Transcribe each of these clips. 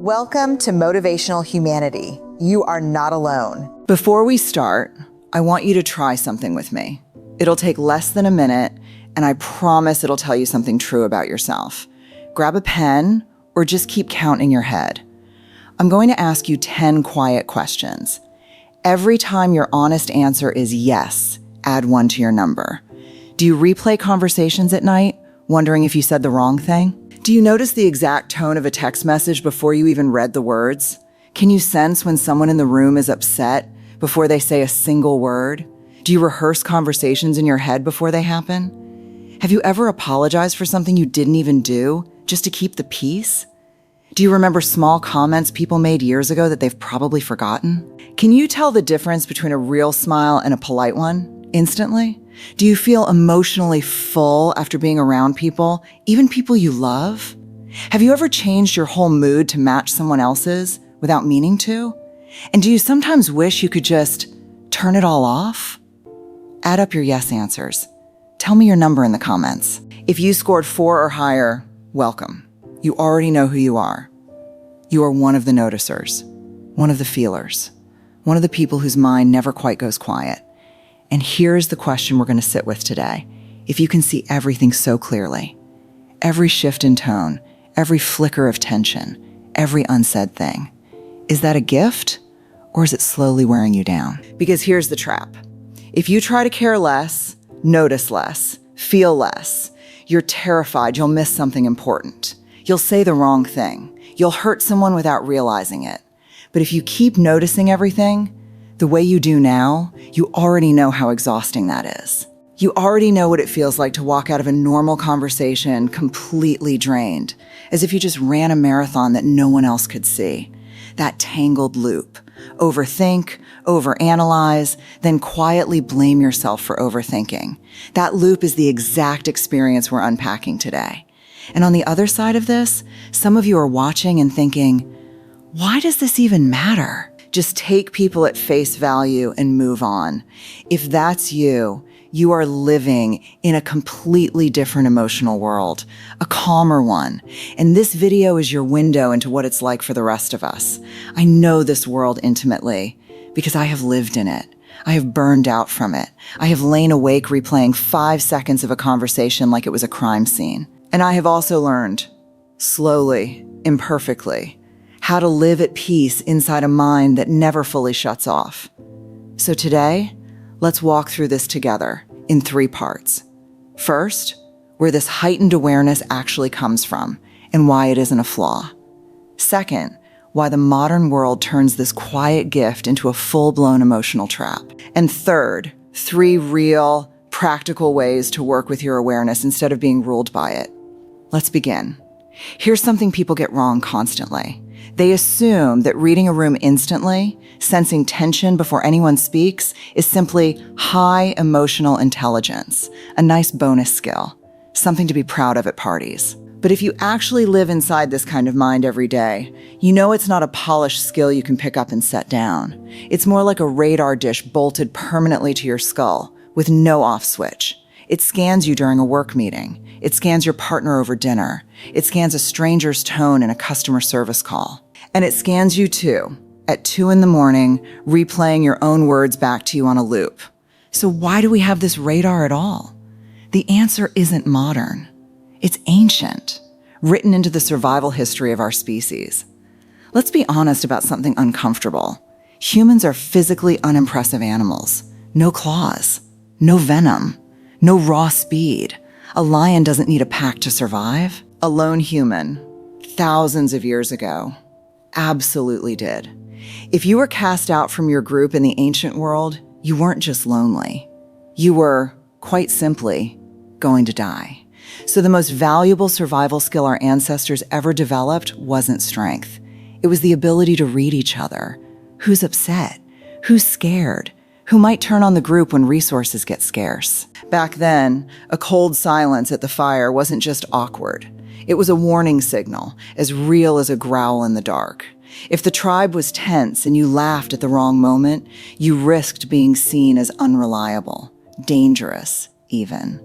Welcome to Motivational Humanity. You are not alone. Before we start, I want you to try something with me. It'll take less than a minute, and I promise it'll tell you something true about yourself. Grab a pen or just keep count in your head. I'm going to ask you 10 quiet questions. Every time your honest answer is yes, add 1 to your number. Do you replay conversations at night, wondering if you said the wrong thing? Do you notice the exact tone of a text message before you even read the words? Can you sense when someone in the room is upset before they say a single word? Do you rehearse conversations in your head before they happen? Have you ever apologized for something you didn't even do just to keep the peace? Do you remember small comments people made years ago that they've probably forgotten? Can you tell the difference between a real smile and a polite one instantly? Do you feel emotionally full after being around people, even people you love? Have you ever changed your whole mood to match someone else's without meaning to? And do you sometimes wish you could just turn it all off? Add up your yes answers. Tell me your number in the comments. If you scored 4 or higher, welcome. You already know who you are. You are one of the noticers, one of the feelers, one of the people whose mind never quite goes quiet. And here's the question we're going to sit with today. If you can see everything so clearly, every shift in tone, every flicker of tension, every unsaid thing, is that a gift or is it slowly wearing you down? Because here's the trap. If you try to care less, notice less, feel less, you're terrified you'll miss something important. You'll say the wrong thing. You'll hurt someone without realizing it. But if you keep noticing everything, the way you do now, you already know how exhausting that is. You already know what it feels like to walk out of a normal conversation completely drained, as if you just ran a marathon that no one else could see. That tangled loop. Overthink, overanalyze, then quietly blame yourself for overthinking. That loop is the exact experience we're unpacking today. And on the other side of this, some of you are watching and thinking, why does this even matter? Just take people at face value and move on. If that's you, you are living in a completely different emotional world, a calmer one. And this video is your window into what it's like for the rest of us. I know this world intimately because I have lived in it. I have burned out from it. I have lain awake replaying 5 seconds of a conversation like it was a crime scene. And I have also learned, slowly, imperfectly, how to live at peace inside a mind that never fully shuts off. So today, let's walk through this together in 3 parts. First, where this heightened awareness actually comes from and why it isn't a flaw. Second, why the modern world turns this quiet gift into a full-blown emotional trap. And third, 3 real, practical ways to work with your awareness instead of being ruled by it. Let's begin. Here's something people get wrong constantly. They assume that reading a room instantly, sensing tension before anyone speaks, is simply high emotional intelligence, a nice bonus skill, something to be proud of at parties. But if you actually live inside this kind of mind every day, you know it's not a polished skill you can pick up and set down. It's more like a radar dish bolted permanently to your skull with no off switch. It scans you during a work meeting. It scans your partner over dinner. It scans a stranger's tone in a customer service call. And it scans you too, at 2 in the morning, replaying your own words back to you on a loop. So why do we have this radar at all? The answer isn't modern. It's ancient, written into the survival history of our species. Let's be honest about something uncomfortable. Humans are physically unimpressive animals. No claws, no venom, no raw speed. A lion doesn't need a pack to survive. A lone human, thousands of years ago, absolutely did. If you were cast out from your group in the ancient world, you weren't just lonely. You were, quite simply, going to die. So the most valuable survival skill our ancestors ever developed wasn't strength. It was the ability to read each other. Who's upset? Who's scared? Who might turn on the group when resources get scarce? Back then, a cold silence at the fire wasn't just awkward. It was a warning signal, as real as a growl in the dark. If the tribe was tense and you laughed at the wrong moment, you risked being seen as unreliable, dangerous even.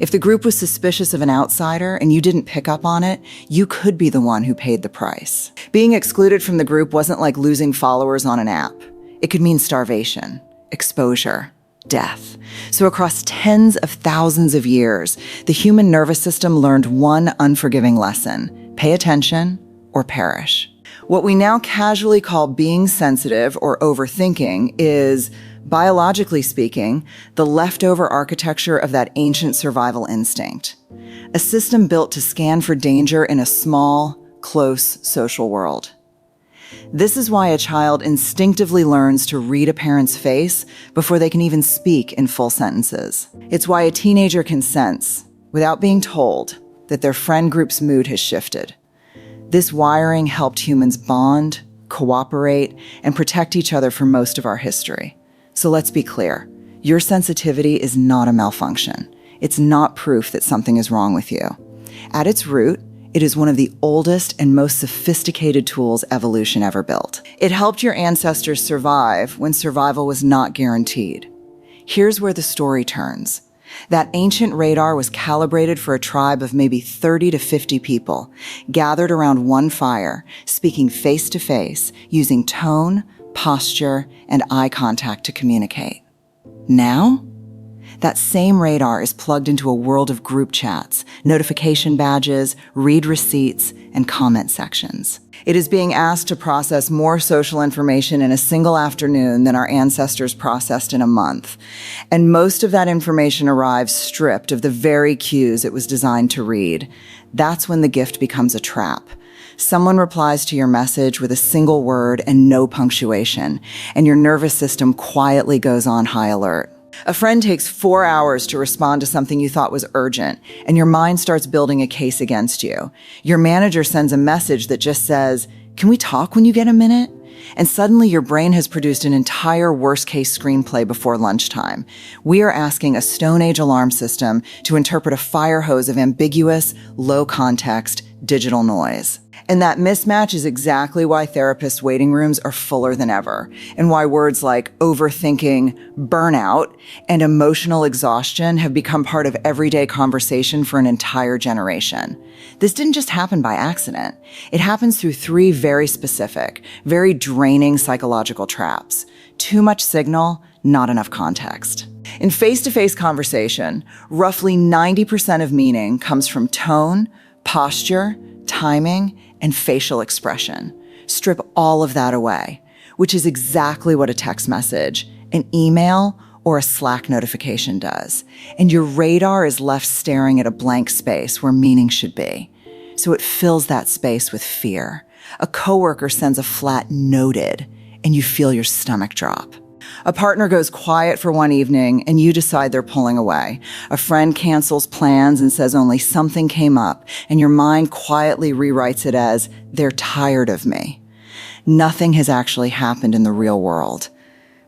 If the group was suspicious of an outsider and you didn't pick up on it, you could be the one who paid the price. Being excluded from the group wasn't like losing followers on an app. It could mean starvation, exposure, death. So across tens of thousands of years, the human nervous system learned one unforgiving lesson: pay attention or perish. What we now casually call being sensitive or overthinking is, biologically speaking, the leftover architecture of that ancient survival instinct. A system built to scan for danger in a small, close social world. This is why a child instinctively learns to read a parent's face before they can even speak in full sentences. It's why a teenager can sense, without being told, that their friend group's mood has shifted. This wiring helped humans bond, cooperate, and protect each other for most of our history. So let's be clear, your sensitivity is not a malfunction. It's not proof that something is wrong with you. At its root, it is one of the oldest and most sophisticated tools evolution ever built. It helped your ancestors survive when survival was not guaranteed. Here's where the story turns. That ancient radar was calibrated for a tribe of maybe 30 to 50 people, gathered around one fire, speaking face to face, using tone, posture, and eye contact to communicate. Now, that same radar is plugged into a world of group chats, notification badges, read receipts, and comment sections. It is being asked to process more social information in a single afternoon than our ancestors processed in a month. And most of that information arrives stripped of the very cues it was designed to read. That's when the gift becomes a trap. Someone replies to your message with a single word and no punctuation, and your nervous system quietly goes on high alert. A friend takes 4 hours to respond to something you thought was urgent, and your mind starts building a case against you. Your manager sends a message that just says, "Can we talk when you get a minute?" And suddenly your brain has produced an entire worst-case screenplay before lunchtime. We are asking a Stone Age alarm system to interpret a fire hose of ambiguous, low-context, digital noise. And that mismatch is exactly why therapists' waiting rooms are fuller than ever, and why words like overthinking, burnout, and emotional exhaustion have become part of everyday conversation for an entire generation. This didn't just happen by accident. It happens through 3 very specific, very draining psychological traps. Too much signal, not enough context. In face-to-face conversation, roughly 90% of meaning comes from tone, posture, timing, and facial expression. Strip all of that away, which is exactly what a text message, an email, or a Slack notification does. And your radar is left staring at a blank space where meaning should be. So it fills that space with fear. A coworker sends a flat "noted," and you feel your stomach drop. A partner goes quiet for one evening and you decide they're pulling away. A friend cancels plans and says only something came up, and your mind quietly rewrites it as, "They're tired of me." Nothing has actually happened in the real world.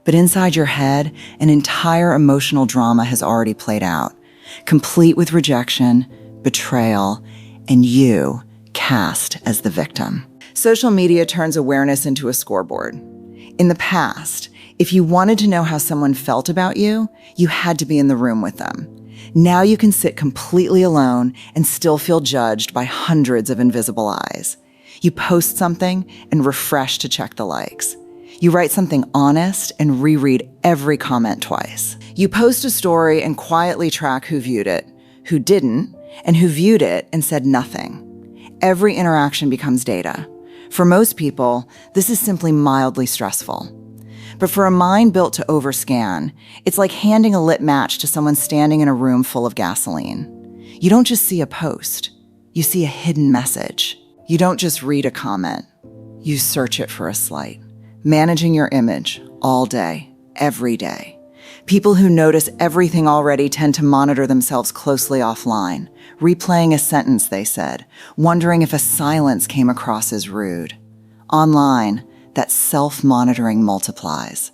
But inside your head, an entire emotional drama has already played out, complete with rejection, betrayal, and you cast as the victim. Social media turns awareness into a scoreboard. In the past, if you wanted to know how someone felt about you, you had to be in the room with them. Now you can sit completely alone and still feel judged by hundreds of invisible eyes. You post something and refresh to check the likes. You write something honest and reread every comment twice. You post a story and quietly track who viewed it, who didn't, and who viewed it and said nothing. Every interaction becomes data. For most people, this is simply mildly stressful. But for a mind built to overscan, it's like handing a lit match to someone standing in a room full of gasoline. You don't just see a post, you see a hidden message. You don't just read a comment, you search it for a slight. Managing your image all day, every day. People who notice everything already tend to monitor themselves closely offline, replaying a sentence they said, wondering if a silence came across as rude. Online, that self-monitoring multiplies.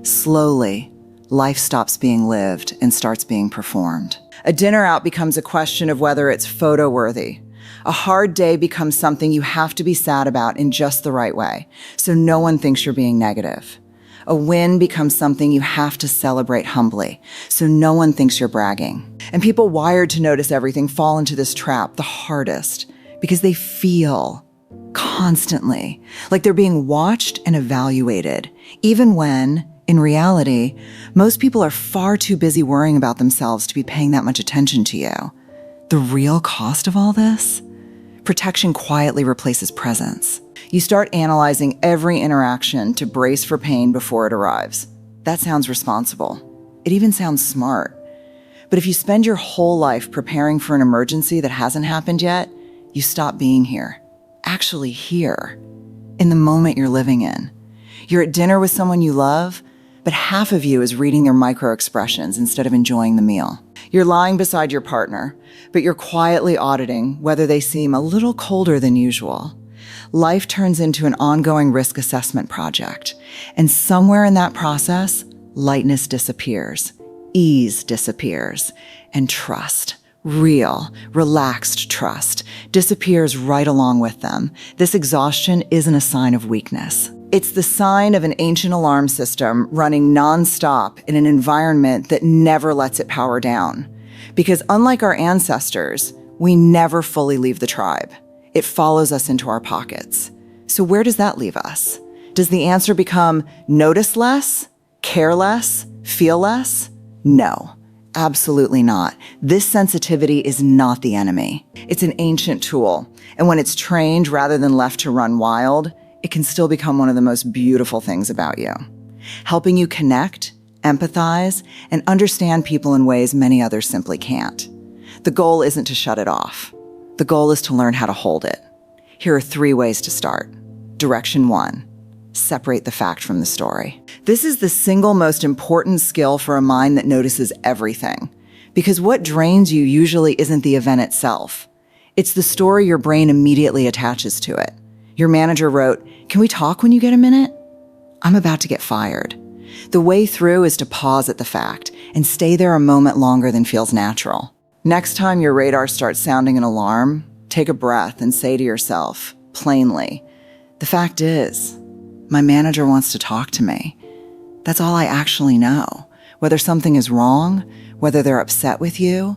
Slowly, life stops being lived and starts being performed. A dinner out becomes a question of whether it's photo-worthy. A hard day becomes something you have to be sad about in just the right way, so no one thinks you're being negative. A win becomes something you have to celebrate humbly, so no one thinks you're bragging. And people wired to notice everything fall into this trap the hardest because they feel constantly like they're being watched and evaluated, even when, in reality, most people are far too busy worrying about themselves to be paying that much attention to you. The real cost of all this? Protection quietly replaces presence. You start analyzing every interaction to brace for pain before it arrives. That sounds responsible. It even sounds smart. But if you spend your whole life preparing for an emergency that hasn't happened yet, you stop being here. Actually here, in the moment you're living in. You're at dinner with someone you love, but half of you is reading their micro-expressions instead of enjoying the meal. You're lying beside your partner, but you're quietly auditing whether they seem a little colder than usual. Life turns into an ongoing risk assessment project, and somewhere in that process, lightness disappears, ease disappears, and trust, real, relaxed trust, disappears right along with them. This exhaustion isn't a sign of weakness. It's the sign of an ancient alarm system running nonstop in an environment that never lets it power down. Because unlike our ancestors, we never fully leave the tribe. It follows us into our pockets. So where does that leave us? Does the answer become notice less, care less, feel less? No, absolutely not. This sensitivity is not the enemy. It's an ancient tool. And when it's trained rather than left to run wild, it can still become one of the most beautiful things about you, helping you connect, empathize, and understand people in ways many others simply can't. The goal isn't to shut it off. The goal is to learn how to hold it. Here are 3 ways to start. Direction 1, separate the fact from the story. This is the single most important skill for a mind that notices everything, because what drains you usually isn't the event itself. It's the story your brain immediately attaches to it. Your manager wrote, "Can we talk when you get a minute?" I'm about to get fired. The way through is to pause at the fact and stay there a moment longer than feels natural. Next time your radar starts sounding an alarm, take a breath and say to yourself, plainly, "The fact is, my manager wants to talk to me. That's all I actually know. Whether something is wrong, whether they're upset with you,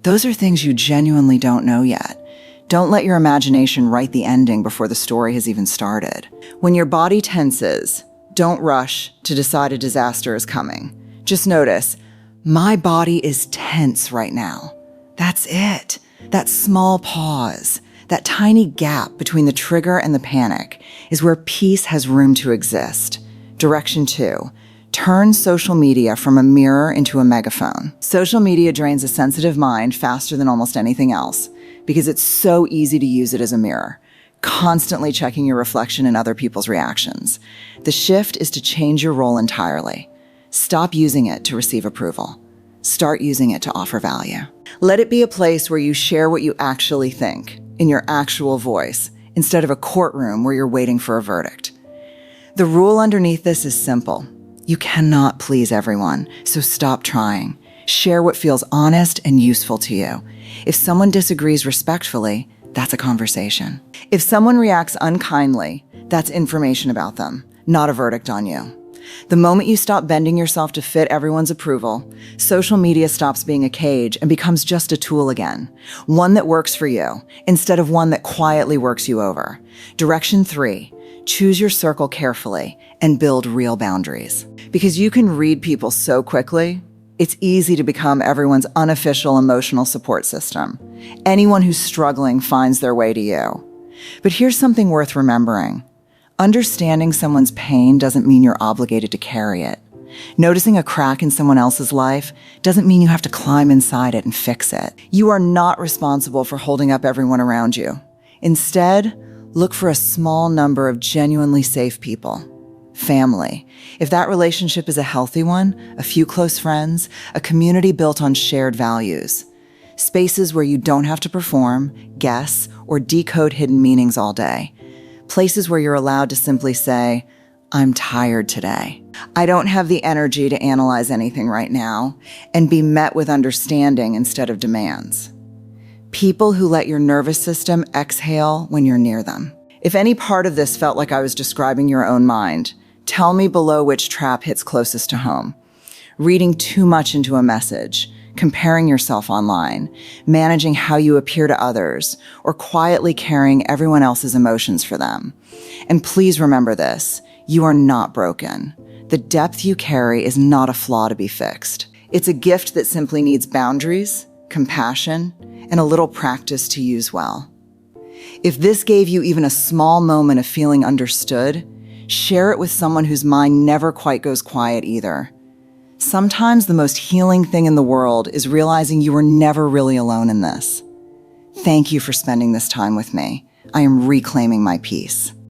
those are things you genuinely don't know yet." Don't let your imagination write the ending before the story has even started. When your body tenses, don't rush to decide a disaster is coming. Just notice, my body is tense right now. That's it. That small pause, that tiny gap between the trigger and the panic is where peace has room to exist. Direction 2, turn social media from a mirror into a megaphone. Social media drains a sensitive mind faster than almost anything else, because it's so easy to use it as a mirror, constantly checking your reflection and other people's reactions. The shift is to change your role entirely. Stop using it to receive approval. Start using it to offer value. Let it be a place where you share what you actually think, in your actual voice, instead of a courtroom where you're waiting for a verdict. The rule underneath this is simple. You cannot please everyone, so stop trying. Share what feels honest and useful to you. If someone disagrees respectfully, that's a conversation. If someone reacts unkindly, that's information about them, not a verdict on you. The moment you stop bending yourself to fit everyone's approval, social media stops being a cage and becomes just a tool again, one that works for you, instead of one that quietly works you over. Direction 3, choose your circle carefully and build real boundaries. Because you can read people so quickly, it's easy to become everyone's unofficial emotional support system. Anyone who's struggling finds their way to you. But here's something worth remembering. Understanding someone's pain doesn't mean you're obligated to carry it. Noticing a crack in someone else's life doesn't mean you have to climb inside it and fix it. You are not responsible for holding up everyone around you. Instead, look for a small number of genuinely safe people. Family. If that relationship is a healthy one, a few close friends, a community built on shared values. Spaces where you don't have to perform, guess, or decode hidden meanings all day. Places where you're allowed to simply say, "I'm tired today. I don't have the energy to analyze anything right now," and be met with understanding instead of demands. People who let your nervous system exhale when you're near them. If any part of this felt like I was describing your own mind, Tell me below which trap hits closest to home. Reading too much into a message, comparing yourself online, managing how you appear to others, or quietly carrying everyone else's emotions for them. And please remember this, you are not broken. The depth you carry is not a flaw to be fixed. It's a gift that simply needs boundaries, compassion, and a little practice to use well. If this gave you even a small moment of feeling understood, share it with someone whose mind never quite goes quiet either. Sometimes the most healing thing in the world is realizing you were never really alone in this. Thank you for spending this time with me. I am reclaiming my peace.